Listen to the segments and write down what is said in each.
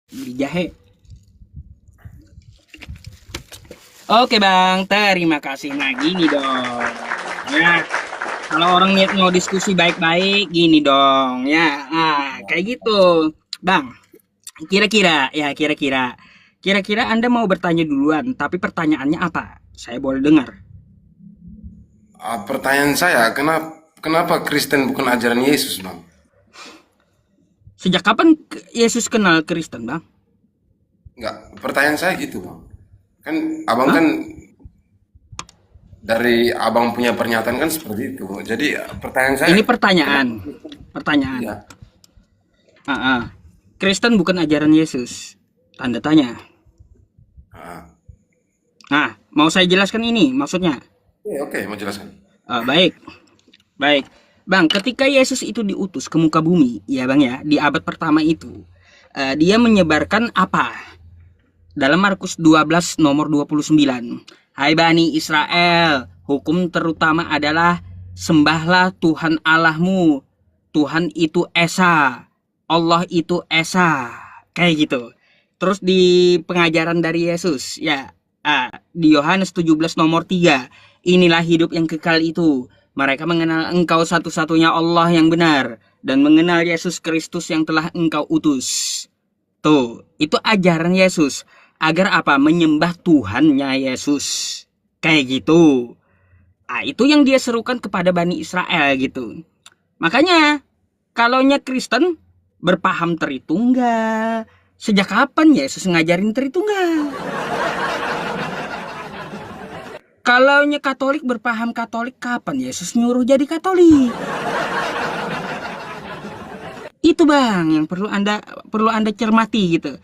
Beli jahe. Oke bang, terima kasih. Nah gini dong. Ya, kalau orang niat mau diskusi baik-baik, gini dong. Ya, kayak gitu. Bang, kira-kira Anda mau bertanya duluan, tapi pertanyaannya apa? Saya boleh dengar. Pertanyaan saya, kenapa Kristen bukan ajaran Yesus, Bang? Sejak kapan Yesus kenal Kristen, bang? Enggak, pertanyaan saya gitu, Bang. Kan Abang Hah? kan dari Abang punya pernyataan kan seperti itu. Jadi pertanyaan saya, Ini kenapa? pertanyaan. Pertanyaan. Iya. Ah, ah. Kristen bukan ajaran Yesus. Tanda tanya. Ah, Nah, mau saya jelaskan ini maksudnya. oke, mau jelaskan. Baik, baik. Bang, ketika Yesus itu diutus ke muka bumi, ya bang ya, di abad pertama itu, dia menyebarkan apa? Dalam Markus 12 nomor 29. Hai Bani Israel, hukum terutama adalah sembahlah Tuhan Allahmu. Tuhan itu Esa. Allah itu Esa. Kayak gitu. Terus di pengajaran dari Yesus, ya, di Yohanes 17 nomor 3. Inilah hidup yang kekal itu. Mereka mengenal engkau satu-satunya Allah yang benar dan mengenal Yesus Kristus yang telah engkau utus. Tuh, itu ajaran Yesus. Agar apa? Menyembah Tuhannya Yesus. Kayak gitu. Itu yang dia serukan kepada Bani Israel gitu. Makanya, kalaunya Kristen berpaham Tritunggal. Sejak kapan Yesus ngajarin Tritunggal? Kalaunya Katolik berpaham Katolik, kapan Yesus nyuruh jadi Katolik? Itu bang yang perlu anda cermati gitu.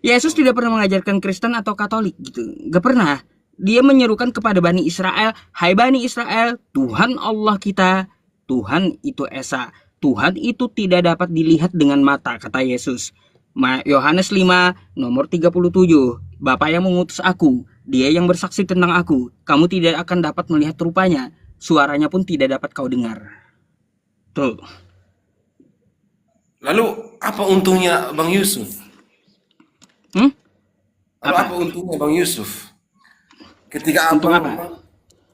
Yesus tidak pernah mengajarkan Kristen atau Katolik gitu, gak pernah. Dia menyerukan kepada Bani Israel, hai Bani Israel, Tuhan Allah kita, Tuhan itu Esa. Tuhan itu tidak dapat dilihat dengan mata, kata Yesus. Yohanes 5 nomor 37. Bapa yang mengutus aku, dia yang bersaksi tentang aku. Kamu tidak akan dapat melihat rupanya, suaranya pun tidak dapat kau dengar. Tuh. Lalu apa untungnya Bang Yusuf? Hmm? Lalu apa Apa? untungnya Bang Yusuf? Ketika Untung Abang apa?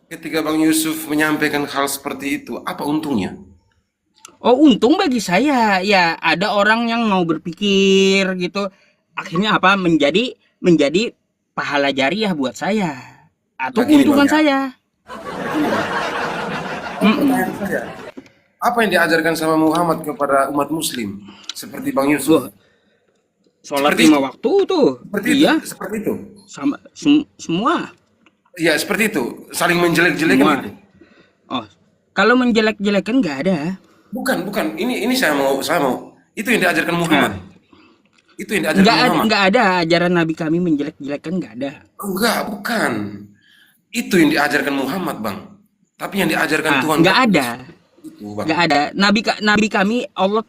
ketika Bang Yusuf menyampaikan hal seperti itu, apa untungnya? Oh, untung bagi saya. Ya, ada orang yang mau berpikir gitu. Akhirnya apa? Menjadi pahala jariah buat saya. Atau Nah, gini Bang keuntungan ya. saya. Gini Bang. Kalau Mm-mm. pertanyaan saya, apa yang diajarkan sama Muhammad kepada umat muslim seperti Bang Yusuf? Wah, sholat Seperti lima itu. waktu tuh. Seperti itu, Iya, seperti itu. sama semua, Iya, seperti itu. Saling menjelek-jelekan gitu. semua. Oh, kalau menjelek-jelekan nggak ada. Bukan, bukan. Ini saya mau. Itu yang diajarkan Muhammad. Nah, Itu yang diajarkan Muhammad. nggak ada ajaran Nabi kami menjelek-jelekan nggak ada. Enggak, bukan. Itu yang diajarkan Muhammad, Bang. Tapi yang diajarkan Tuhan Nggak kami ada, itu, Bang. nggak ada. Nabi kami Allah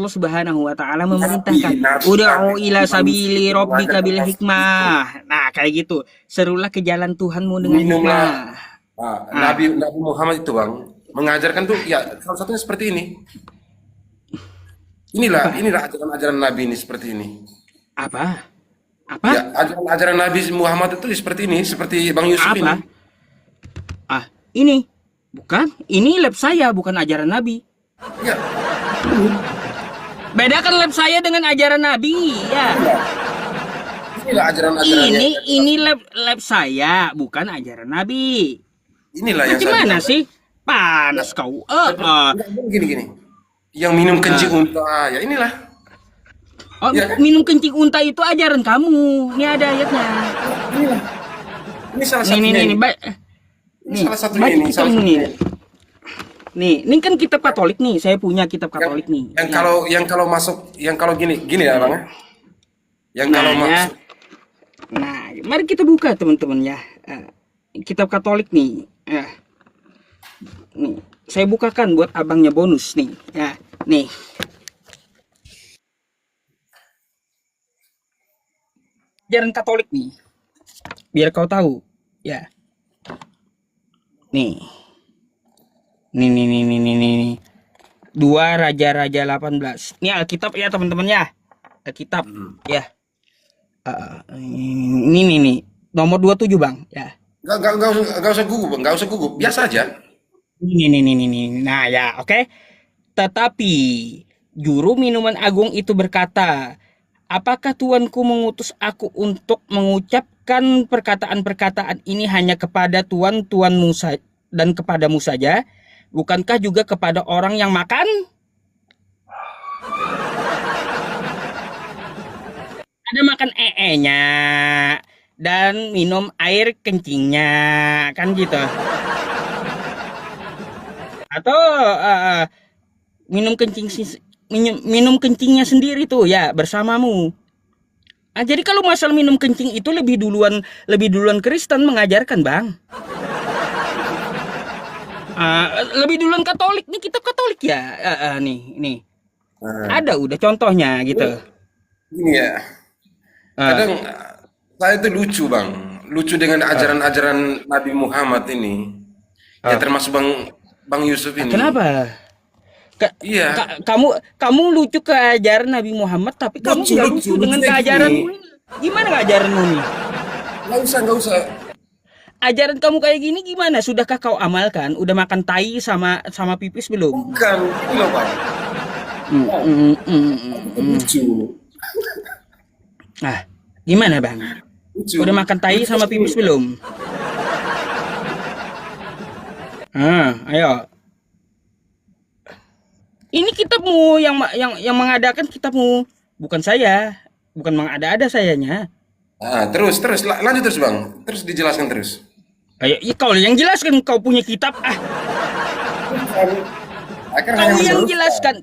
Subhanahu wa taala memerintahkan, Nabi "Ud'u ila manusia sabili itu rabbika mengajarkan bil hal seperti itu. hikmah." Nah, kayak gitu. Serulah ke jalan Tuhanmu dengan Minumlah. hikmah. Nah, Nabi Nabi Muhammad itu, Bang, mengajarkan tuh ya salah satunya seperti ini. Inilah apa? inilah ajaran-ajaran Nabi ini seperti ini. Apa? Ya, Apa? ajaran-ajaran Nabi Muhammad itu seperti ini, seperti Bang Yusuf ini. Apa? Ini bukan. Ini lab saya, bukan ajaran Nabi. Ya, Bedakan lab saya dengan ajaran Nabi, ya. inilah inilah ajaran-ajaran Ini lab saya, bukan ajaran Nabi. inilah yang saya Gimana bilang. sih? Ya, Panas kau. seperti enggak gini gini. Yang minum kencing Eh. unta, ya inilah. Oh, Ya kan? minum kencing unta itu ajaran kamu. Ini ada ayatnya. Ya, inilah. Ini salah Nih, nih, satunya nih, ini. nih, Ini nih, salah satunya baca ini, kitab salah ini. satunya ini. Nih, ini kan kitab Katolik nih. Saya punya kitab Yang Katolik nih. yang Ya. kalau yang kalau masuk yang kalau gini gini ya Bang ya. Yang kalau Nah, ya. masuk Nah, mari kita buka teman-teman ya. Kitab Katolik nih. Nih, saya bukakan buat abangnya bonus nih. Ya, nih. Ajaran Katolik nih. Biar kau tahu. Ya. Nih. Nih, nih, nih, nih, nih, nih. 2 Raja-Raja 18. Ini Alkitab ya teman-teman ya. Alkitab ya. Ini nih. Nomor 27 Bang ya. Nggak usah gugup, nggak usah gugup, biasa aja. Ini. Nah ya, oke. Tetapi juru minuman agung itu berkata, apakah tuanku mengutus aku untuk mengucapkan perkataan-perkataan ini hanya kepada tuanmu dan kepadamu saja? Bukankah juga kepada orang yang makan? Ada makan nya dan minum air kencingnya, kan gitu. Atau minum minum kencingnya sendiri tuh ya bersamamu. Jadi kalau masalah minum kencing itu lebih duluan Kristen mengajarkan Bang. Lebih duluan Katolik nih, kitab Katolik ya. Nih. Ada udah contohnya gitu. Gini ya, kadang saya itu lucu Bang, lucu dengan ajaran-ajaran Nabi Muhammad ini. Ya termasuk Bang Yusuf ini. Kenapa? Iya. Kamu lucu ke ajaran Nabi Muhammad, tapi kamu nggak lucu dengan keajaranmu ini. Gimana keajaranmu nih? Nggak usah. Ajaran kamu kayak gini gimana? Sudahkah kau amalkan? Udah makan tai sama pipis belum? Bukan, itu loh Bang. Lucu. Nah, gimana Bang? Lucu. Udah makan tai sama pipis belum? Ayo. Ini kitabmu yang mengadakan kitabmu, bukan saya, bukan mengada-ada sayanya. Terus lanjut terus Bang, terus dijelaskan terus. Ayo, kau yang jelaskan, kau punya kitab.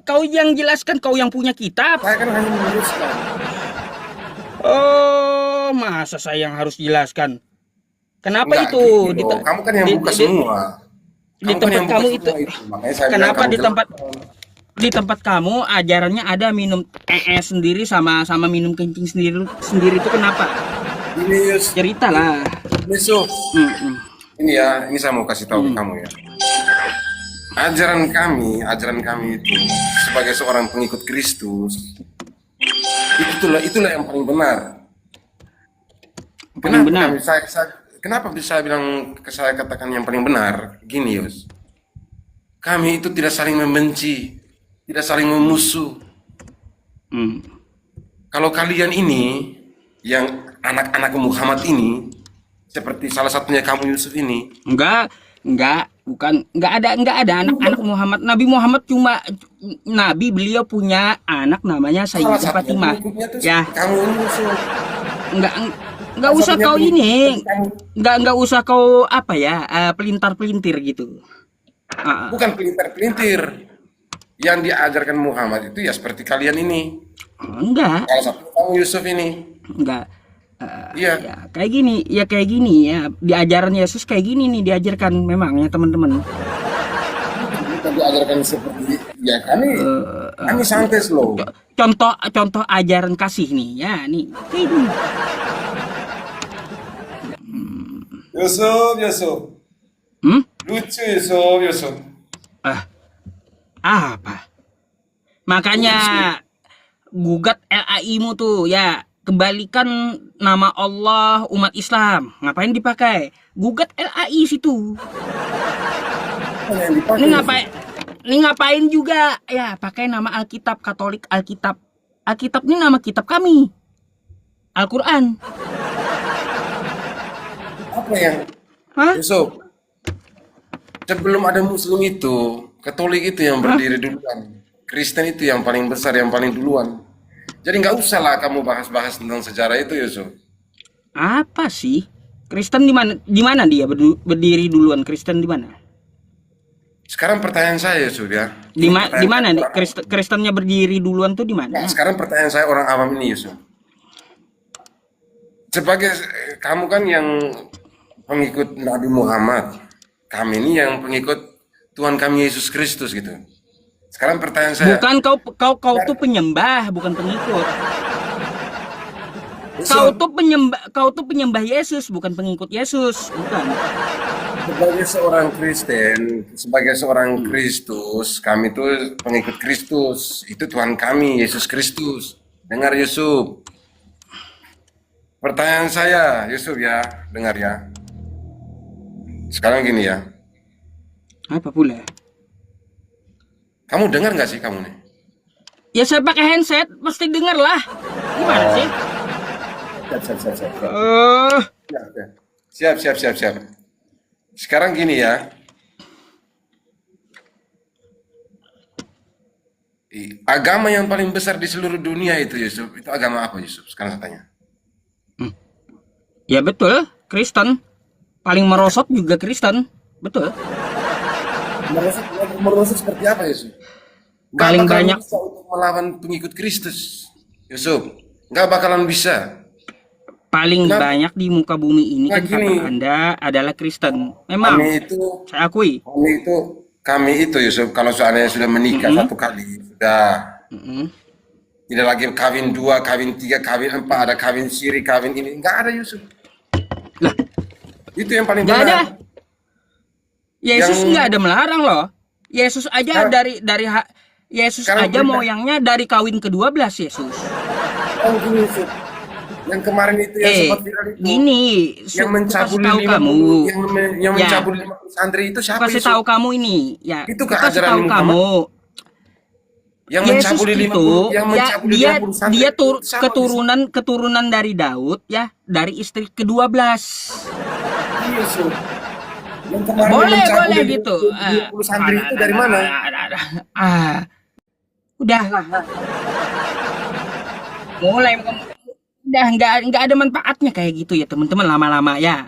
Kau yang jelaskan, kau yang punya kitab. Saya kan hanya meneruskan. Oh, masa saya yang harus jelaskan? Kenapa Enggak, itu? gitu loh. Kamu kan yang buka semua. Di Kamu kan tempat yang buka kamu semua itu. Makanya saya Kenapa bilang kamu di tempat kamu ajarannya ada minum sendiri sama minum kencing sendiri itu kenapa? Ini Cerita lah. Yusuf. Ini ya, ini saya mau kasih tahu ke kamu ya. Ajaran kami itu sebagai seorang pengikut Kristus, itulah yang paling benar. Paling benar. Kenapa bisa saya katakan yang paling benar? Gini Yus, kami itu tidak saling membenci, tidak saling memusuh. Kalau kalian ini, yang anak-anak Muhammad ini, seperti salah satunya kamu Yusuf ini, enggak ada anak-anak Muhammad. Nabi Muhammad cuma nabi, beliau punya anak namanya Sayyidah Fatimah. Ya. Kamu Yusuf. Enggak usah kau ini. Enggak usah kau apa ya, pelintar-pelintir gitu. Bukan pelintir-pelintir. Yang diajarkan Muhammad itu ya seperti kalian ini. Enggak. Salah satu kamu Yusuf ini. Enggak. Iya. Ya, kayak gini ya. Di ajaran Yesus kayak gini nih diajarkan memang ya teman-teman. Kita diajarkan seperti ya kami santai slow. Contoh ajaran kasih nih ya nih. Kayak gini. Yusuf. Lucu Yusuf. Apa? Makanya gugat LAI-mu tuh ya. Kembalikan nama Allah umat Islam. Ngapain dipakai? Gugat LAI situ. Ini ngapain juga? Ya, pakai nama Alkitab Katolik Alkitab. Alkitab ini nama kitab kami. Al-Qur'an. Apa yang? Yusuf. Sebelum ada Muslim itu, Katolik itu yang berdiri duluan. Kristen itu yang paling besar, yang paling duluan. Jadi nggak usah lah kamu bahas-bahas tentang sejarah itu Yusuf. Apa sih? Kristen di mana dia berdiri duluan? Kristen di mana? Sekarang pertanyaan saya Yusuf ya. Di mana Kristennya berdiri duluan tuh di mana? Nah, sekarang pertanyaan saya orang awam ini Yusuf. Sebagai kamu kan yang pengikut Nabi Muhammad, kami ini yang pengikut Tuhan kami Yesus Kristus gitu. Sekarang pertanyaan saya. Bukan kau tuh penyembah, bukan pengikut. Kau tuh penyembah Yesus, bukan pengikut Yesus, bukan. sebagai seorang Kristen, sebagai seorang Kristus, kami tuh pengikut Kristus. Itu Tuhan kami, Yesus Kristus. Dengar Yusuf. Pertanyaan saya, Yusuf ya, dengar ya. Sekarang gini ya, Apa pula? kamu dengar nggak sih kamu nih? Ya saya pakai handset, pasti denger lah. Gimana sih? Siap. Eh, Siap. Sekarang gini ya, agama yang paling besar di seluruh dunia itu Yusuf, itu agama apa Yusuf? Sekarang saya tanya. ya betul, Kristen. Paling merosot juga Kristen. Betul. Merosot seperti apa Yusuf? Nggak Paling bakalan banyak. bisa untuk melawan pengikut Kristus, Yusuf. Nggak bakalan bisa. Paling Kenapa? banyak di muka bumi ini Nah, kan gini. kata Anda adalah Kristen. Memang, saya akui. Kami itu Yusuf, kalau seandainya sudah menikah satu kali, sudah Mm-mm. tidak lagi kawin 2, kawin 3, kawin 4, ada kawin siri, kawin ini, nggak ada Yusuf. Lah, Itu yang paling nggak ada. benar. Yesus Yang- nggak ada melarang loh. Yesus aja Nah, Yesus sekarang aja berita- moyangnya dari kawin ke-12 Yesus. Oh, gini Yusuf. Yang kemarin itu yang sempat viral itu, Gini, yang kasih mencabuli tahu 50, kamu. yang Ya. mencabuli 50 santri itu siapa Kasih Yusuf? tahu kamu ini, ya. Itu Kasih keajaran tahu Muhammad. kamu. Yang Yesus mencabuli itu 50, yang ya mencabuli dia 50 santri dia itu siapa Yusuf? keturunan dari Daud ya, dari istri ke-12. Yusuf. Yang kemarin Boleh mencabuli gitu. 20 santri itu dari mana? Udah lah. Mulai udah nggak ada manfaatnya kayak gitu ya teman-teman, lama-lama ya.